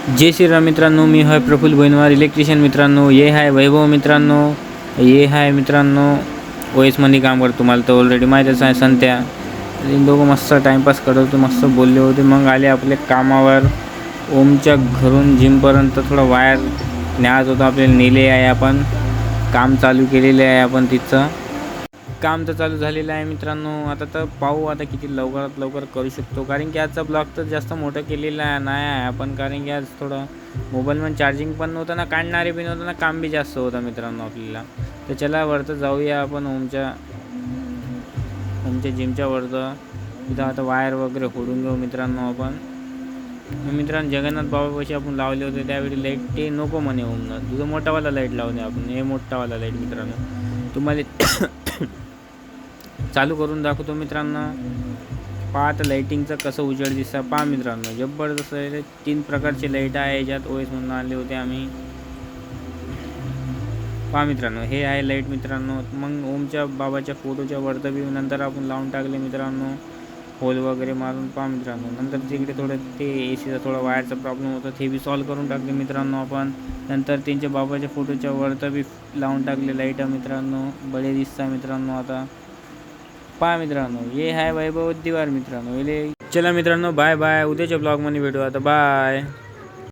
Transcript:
जय श्रीराम मित्रांनो, मी आहे प्रफुल्ल बैनवार इलेक्ट्रिशियन मित्रांनो. ये आहे वैभव मित्रांनो. ये आहे मित्रांनो ओएस मध्ये काम करतो. तुम्हाला तर ऑलरेडी माहीतच आहे. संत्या दोघं मस्त टाईमपास करत होते, मस्त बोलले होते. मग आले आपले कामावर. ओमच्या घरून जिमपर्यंत थोडा वायर न्यायचा होता, आपल्याला नेले आहे. आपण काम चालू केलेले आहे. आपण तिथं काम तर चालू झालेलं आहे मित्रांनो. आता तर पाहू आता किती लवकरात लवकर करू शकतो, कारण की आजचा ब्लॉग तर जास्त मोठं केलेला नाही आहे आपण, कारण की आज थोडं मोबाईलमध्ये चार्जिंग पण नव्हतं ना, काढणारे बी नव्हतं ना, काम बी जास्त होतं मित्रांनो आपल्याला. तर चला वरतं जाऊया आपण ओमच्या जिमच्या वरतं. तिथं आता वायर वगैरे फोडून घेऊ मित्रांनो आपण. मित्रांनो जगन्नाथ बाबापाशी आपण लावले होते त्यावेळी लाईट ते नको म्हणे ओमनं, तुझं मोठावाला लाईट लावणे आपण. हे मोठावाला लाईट मित्रांनो तुम्हाला चालू करून दाखवतो मित्रांनो. पहा आता लाईटिंगचं कसं उजेड दिसतं. पहा मित्रांनो जबरदस्त आहे. 3 प्रकारचे लाईट आहे याच्यात. ओएस म्हणून आले होते आम्ही. पहा मित्रांनो हे आहे लाईट मित्रांनो. मग ओमच्या बाबाच्या फोटोच्या वरतं बी नंतर आपण लावून टाकले मित्रांनो, होल वगैरे मारून. पहा मित्रांनो नंतर तिकडे थोडं ते एसीचा थोडा वायरचा प्रॉब्लेम होता, ते बी सॉल्व करून टाकले मित्रांनो आपण. नंतर त्यांच्या बाबाच्या फोटोच्या वरतं बी लावून टाकले लाईट मित्रांनो. बडे दिसता मित्रांनो आता. पहा मित्रांनो हे आहे वैभव दिवार मित्रांनो. चला मित्रांनो बाय बाय. उद्याच्या ब्लॉगमध्ये भेटू आता. बाय.